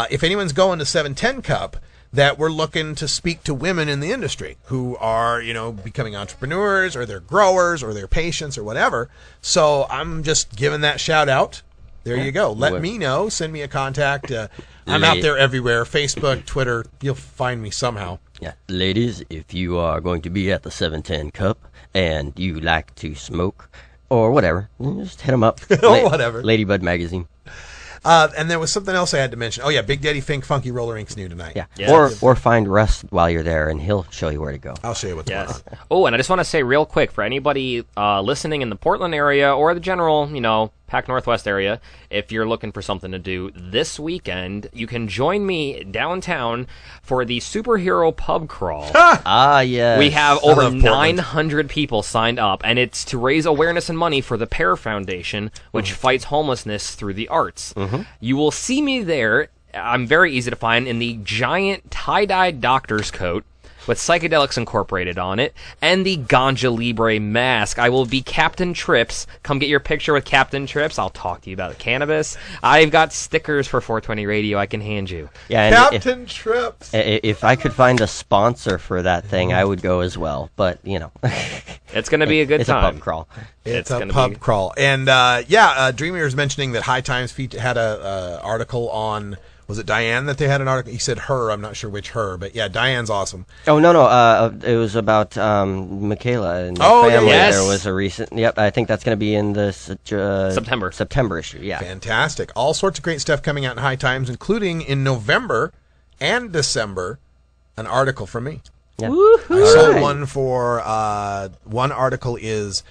if anyone's going to 710 Cup?" that we're looking to speak to women in the industry who are, becoming entrepreneurs or they're growers or they're patients or whatever. So I'm just giving that shout out. There you go. Let me know. Send me a contact. I'm out there everywhere. Facebook, Twitter. You'll find me somehow. Yeah. Ladies, if you are going to be at the 710 Cup and you like to smoke or whatever, just hit them up. Whatever. Ladybud Magazine. And there was something else I had to mention. Oh, yeah, Big Daddy Fink Funky Roller Ink's new tonight. Yeah. Or find Russ while you're there, and he'll show you where to go. I'll show you what's going on. Oh, and I just want to say real quick, for anybody listening in the Portland area or the general, Pac Northwest area, if you're looking for something to do this weekend, you can join me downtown for the Superhero Pub Crawl. Yeah. We have over 900 people signed up, and it's to raise awareness and money for the Pear Foundation, which fights homelessness through the arts. You will see me there. I'm very easy to find in the giant tie-dyed doctor's coat with psychedelics incorporated on it, and the Ganja Libre mask. I will be Captain Trips. Come get your picture with Captain Trips. I'll talk to you about cannabis. I've got stickers for 420 Radio I can hand you. Yeah, Captain Trips. If I could find a sponsor for that thing, I would go as well. But, it's going to be a good time. It's a pub crawl. It's a pub crawl. And, Dreamer is mentioning that High Times had a article on... Was it Diane that they had an article? He said her. I'm not sure which her, but yeah, Diane's awesome. Oh, no. It was about Michaela and the family. Yes. There was a recent... Yep, I think that's going to be in the September issue, yeah. Fantastic. All sorts of great stuff coming out in High Times, including in November and December, an article from me. Yeah. I sold one for... one article is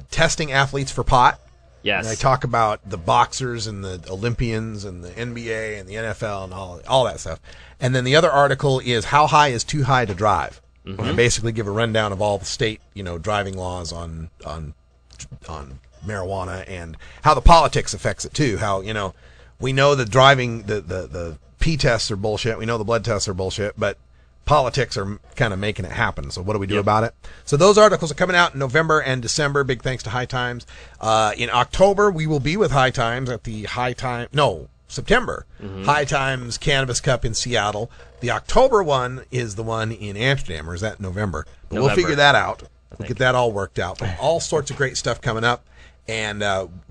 testing athletes for pot. Yes. And I talk about the boxers and the Olympians and the NBA and the NFL and all that stuff. And then the other article is how high is too high to drive. I basically give a rundown of all the state, driving laws on marijuana and how the politics affects it too. How, we know the driving, the P tests are bullshit. We know the blood tests are bullshit, but politics are kind of making it happen. So what do we do about it? So those articles are coming out in November and December. Big thanks to High Times. In October, we will be with High Times at the September High Times Cannabis Cup in Seattle. The October one is the one in Amsterdam, or is that November? We'll figure that out. We'll get that all worked out. But all sorts of great stuff coming up. And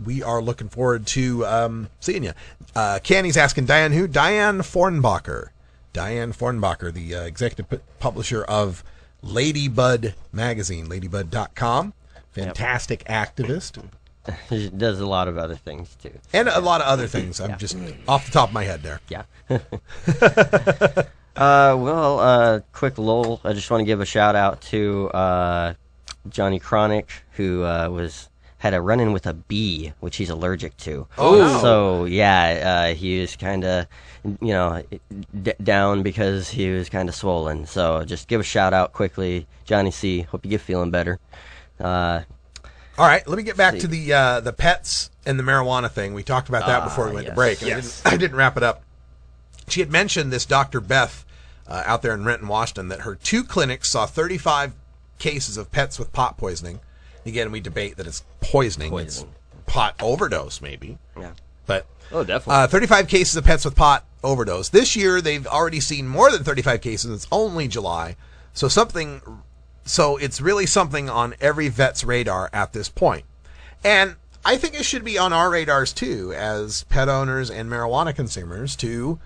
we are looking forward to seeing you. Canny's asking Diane who? Diane Fornbacher. Diane Fornbacher, the executive publisher of Ladybud magazine, ladybud.com. Fantastic activist. She does a lot of other things, too. And a lot of other things. I'm just off the top of my head there. Yeah. Quick lull. I just want to give a shout out to Johnny Chronic, who had a run-in with a bee, which he's allergic to. Oh. So, he was kind of, down because he was kind of swollen. So just give a shout-out quickly. Johnny C., hope you get feeling better. All right, let me get back to the pets and the marijuana thing. We talked about that before we went to break. Yes. I didn't wrap it up. She had mentioned this Dr. Beth out there in Renton, Washington, that her 2 clinics saw 35 cases of pets with pot poisoning. Again, we debate that it's poisoning. It's pot overdose, maybe. Yeah. But definitely. 35 cases of pets with pot overdose. This year, they've already seen more than 35 cases. It's only July. So it's really something on every vet's radar at this point. And I think it should be on our radars, too, as pet owners and marijuana consumers, to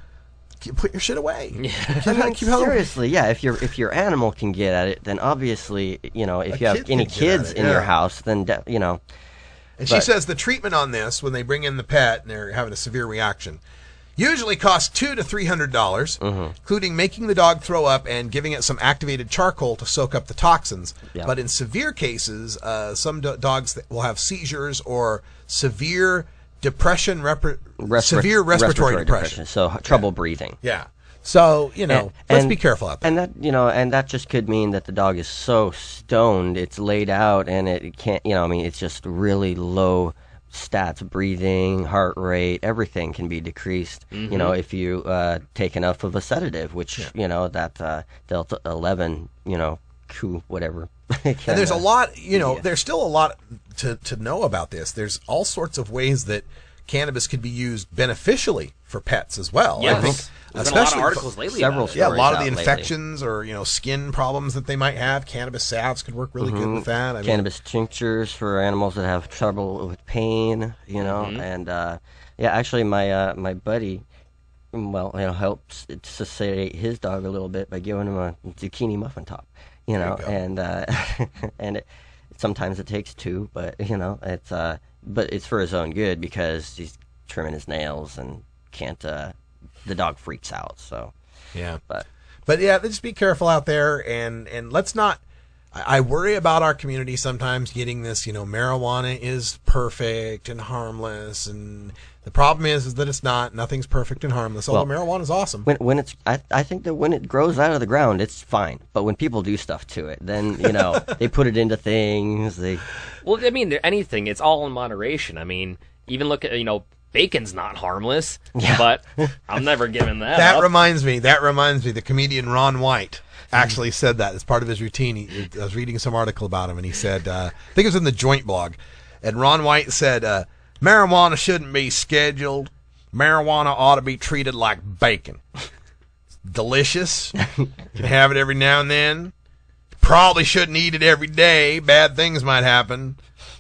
put your shit away. Seriously, yeah. If your animal can get at it, then obviously, if you have any kids in your house, then And she says the treatment on this, when they bring in the pet and they're having a severe reaction, usually costs $200 to $300, including making the dog throw up and giving it some activated charcoal to soak up the toxins. Yeah. But in severe cases, some dogs will have seizures or severe depression, severe respiratory depression. So trouble breathing. Yeah. So, let's be careful out there. And that just could mean that the dog is so stoned, it's laid out, and it can't, it's just really low stats, breathing, heart rate, everything can be decreased, if you take enough of a sedative, which, that Delta 11, whatever. And there's a lot, there's still a lot to know about this. There's all sorts of ways that cannabis could be used beneficially for pets as well. Yes. I think, there's been a lot of articles lately. A lot of the infections or skin problems that they might have. Cannabis salves could work really good with that. Cannabis tinctures for animals that have trouble with pain, and Yeah, actually, my buddy, helps to sedate his dog a little bit by giving him a zucchini muffin top. And sometimes it takes two, but it's for his own good because he's trimming his nails and can't. The dog freaks out. So yeah, but yeah, just be careful out there, and let's not. I worry about our community sometimes getting this. Marijuana is perfect and harmless, and the problem is that it's not. Nothing's perfect and harmless. Although marijuana is awesome. When it's, I think that when it grows out of the ground, it's fine. But when people do stuff to it, then they put it into things. Well, I mean, anything. It's all in moderation. I mean, even look at bacon's not harmless. Yeah. But I'm never giving that. That up. reminds me. The comedian Ron White actually said that as part of his routine. I was reading some article about him, and he said, I think it was in the Joint blog, and Ron White said, marijuana shouldn't be scheduled. Marijuana ought to be treated like bacon. Delicious. You can have it every now and then. Probably shouldn't eat it every day. Bad things might happen.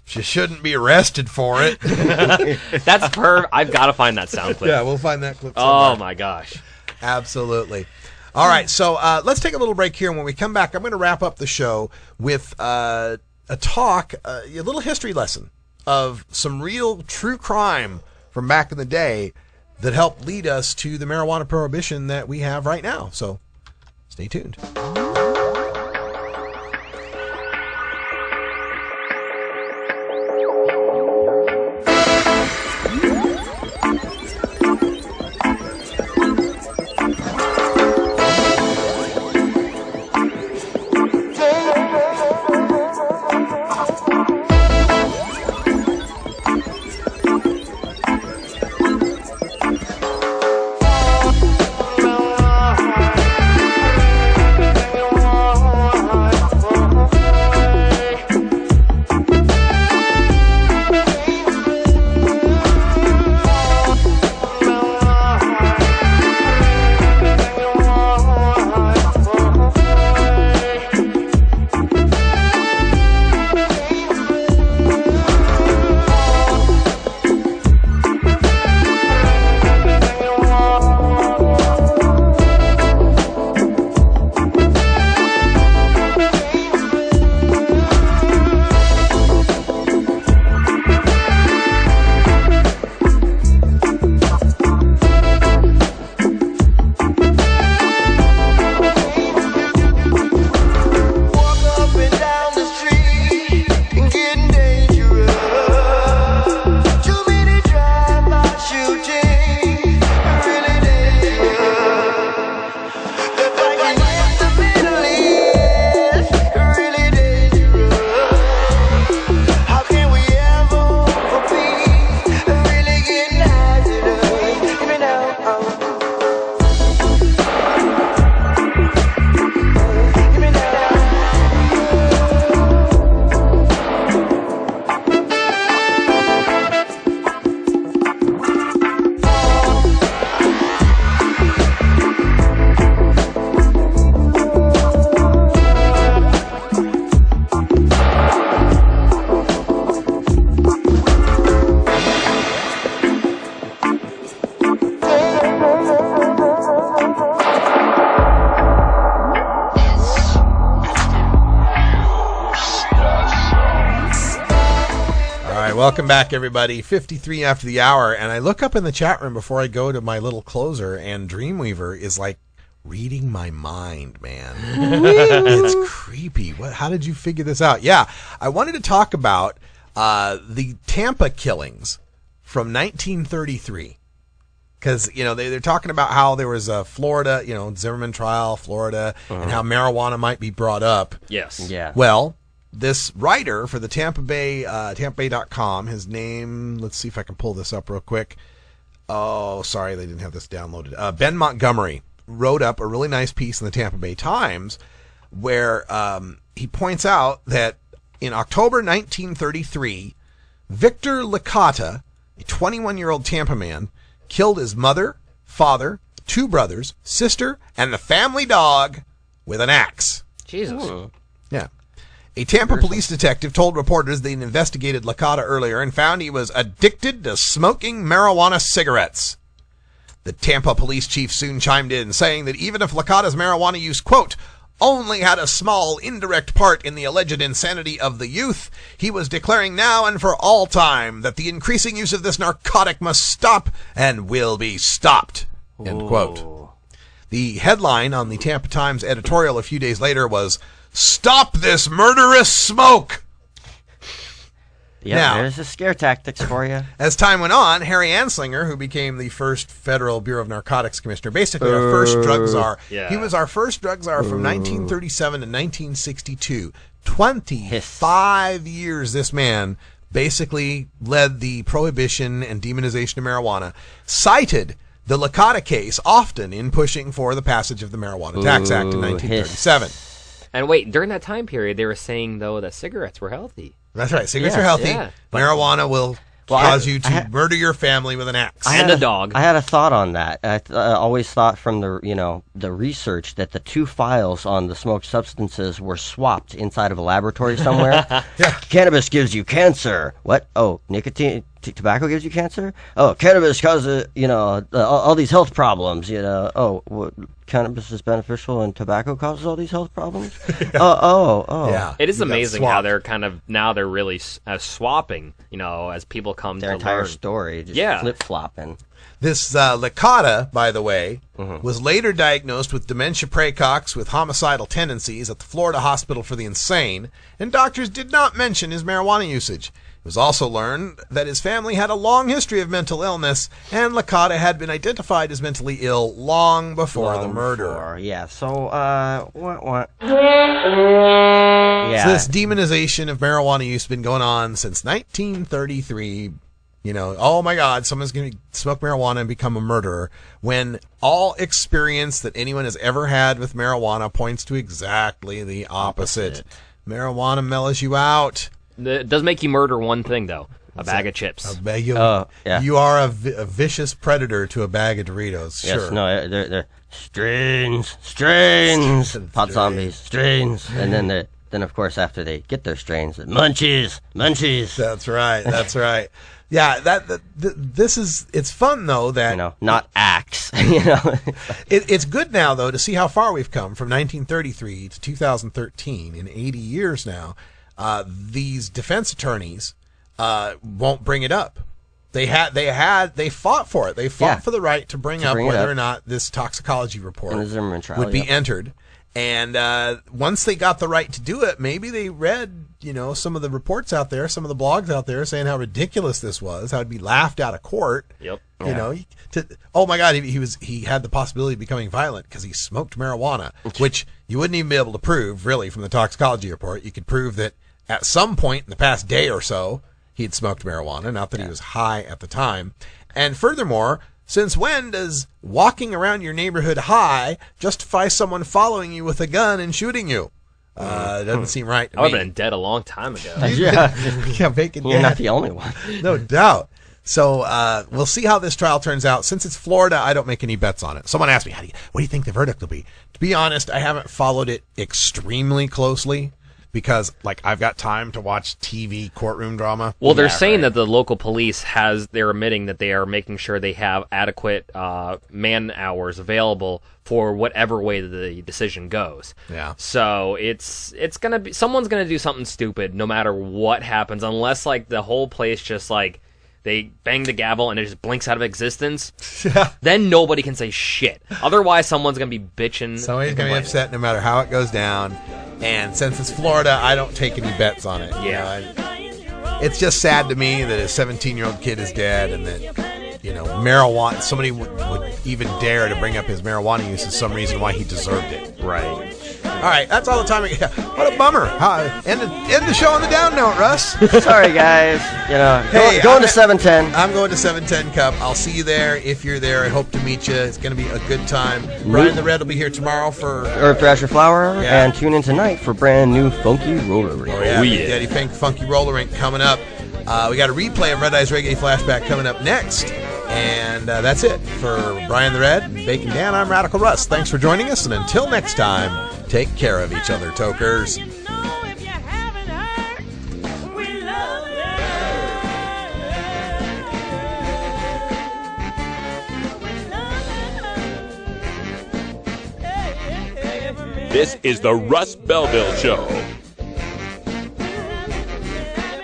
You shouldn't be arrested for it. That's perfect. I've got to find that sound clip. Yeah, we'll find that clip somewhere. Oh, my gosh. Absolutely. All right, so let's take a little break here. When we come back, I'm going to wrap up the show with a little history lesson of some real true crime from back in the day that helped lead us to the marijuana prohibition that we have right now. So stay tuned. Welcome back, everybody. 53 after the hour, and I look up in the chat room before I go to my little closer, and Dreamweaver is like reading my mind, man. It's creepy. How did you figure this out? Yeah, I wanted to talk about the Tampa killings from 1933. Because, they're talking about how there was a Florida, Zimmerman trial, Florida, and how marijuana might be brought up. Yes. Yeah. Well, this writer for the Tampa Bay, TampaBay.com, his name, let's see if I can pull this up real quick. Oh, sorry, they didn't have this downloaded. Ben Montgomery wrote up a really nice piece in the Tampa Bay Times where he points out that in October 1933, Victor Licata, a 21-year-old Tampa man, killed his mother, father, 2 brothers, sister, and the family dog with an axe. Jesus. Yeah. A Tampa police detective told reporters they'd investigated Licata earlier and found he was addicted to smoking marijuana cigarettes. The Tampa police chief soon chimed in, saying that even if Licata's marijuana use, quote, only had a small indirect part in the alleged insanity of the youth, he was declaring now and for all time that the increasing use of this narcotic must stop and will be stopped, end quote. The headline on the Tampa Times editorial a few days later was, "Stop this murderous smoke!" Yeah, now, there's the scare tactics for you. As time went on, Harry Anslinger, who became the first Federal Bureau of Narcotics Commissioner, basically our first drug czar. Yeah. He was our first drug czar from 1937 to 1962. 25 years this man basically led the prohibition and demonization of marijuana, cited the Licata case often in pushing for the passage of the Marijuana Tax Act in 1937. And wait, during that time period, they were saying, though, that cigarettes were healthy. That's right. Cigarettes are healthy. Yeah. Marijuana will cause you to murder your family with an axe. I had a thought on that. I always thought from the research that the two files on the smoked substances were swapped inside of a laboratory somewhere. Cannabis gives you cancer. What? Oh, nicotine. Tobacco gives you cancer? Oh, cannabis causes, all these health problems, Oh, cannabis is beneficial and tobacco causes all these health problems? Oh. Yeah. It is amazing how they're they're really swapping, as people come their to entire learn. story, just flip-flopping. This Licata, by the way, was later diagnosed with dementia praecox with homicidal tendencies at the Florida Hospital for the Insane, and doctors did not mention his marijuana usage. It was also learned that his family had a long history of mental illness, and Licata had been identified as mentally ill long before the murder. Yeah, so, what? So this demonization of marijuana use has been going on since 1933. Oh my God, someone's going to smoke marijuana and become a murderer, when all experience that anyone has ever had with marijuana points to exactly the opposite. Marijuana mellows you out. It does make you murder one thing, though. A bag of chips. You are a vicious predator to a bag of Doritos. Yes, sure. no, they're strains, pot zombies, strains, and then of course after they get their strains, munchies. That's right. Yeah, it's fun though that not axe. It's good now though to see how far we've come from 1933 to 2013 in 80 years now. These defense attorneys won't bring it up. They fought for it. They fought for the right to bring up whether or not this toxicology report would be entered. And once they got the right to do it, maybe they read, some of the reports out there, some of the blogs out there saying how ridiculous this was, how it'd be laughed out of court. Yep. Oh my God, he had the possibility of becoming violent because he smoked marijuana, which you wouldn't even be able to prove really from the toxicology report. You could prove that at some point in the past day or so, he'd smoked marijuana, not that he was high at the time. And furthermore, since when does walking around your neighborhood high justify someone following you with a gun and shooting you? It doesn't seem right to me. I would have been dead a long time ago. You're not the only one. No doubt. So we'll see how this trial turns out. Since it's Florida, I don't make any bets on it. Someone asked me, what do you think the verdict will be? To be honest, I haven't followed it extremely closely, because I've got time to watch TV courtroom drama. Well, they're saying that the local police they're admitting that they are making sure they have adequate man hours available for whatever way the decision goes. Yeah. So it's gonna be, someone's gonna do something stupid no matter what happens, unless the whole place just they bang the gavel and it just blinks out of existence. Then nobody can say shit. Otherwise, someone's going to be bitching. Somebody's going to be upset no matter how it goes down. And since it's Florida, I don't take any bets on it. Yeah. It's just sad to me that a 17-year-old kid is dead and that, marijuana, somebody would even dare to bring up his marijuana use as some reason why he deserved it. Right. All right, that's all the time we got. What a bummer. End the show on the down note, Russ. Sorry, guys. Going to 710. I'm going to 710 Cup. I'll see you there if you're there. I hope to meet you. It's going to be a good time. Brian the Red will be here tomorrow for Herb Thrasher Flower, and tune in tonight for brand new Funky Roller Rink. Oh, yeah. Big Daddy Pink Funky Roller Rink coming up. We got a replay of Red Eyes Reggae Flashback coming up next. And that's it for Brian the Red and Bacon Dan. I'm Radical Russ. Thanks for joining us, and until next time, take care of each other, tokers. This is the Russ Belville Show.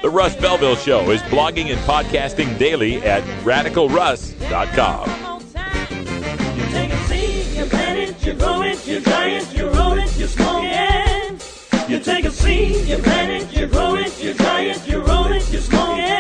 The Russ Belville Show is blogging and podcasting daily at radicalruss.com. You take a seed, you plant it, you grow it, you dry it, you roll it, you smoke it. You take a seed, you plant it, you grow it, you dry it, you roll it, you smoke it.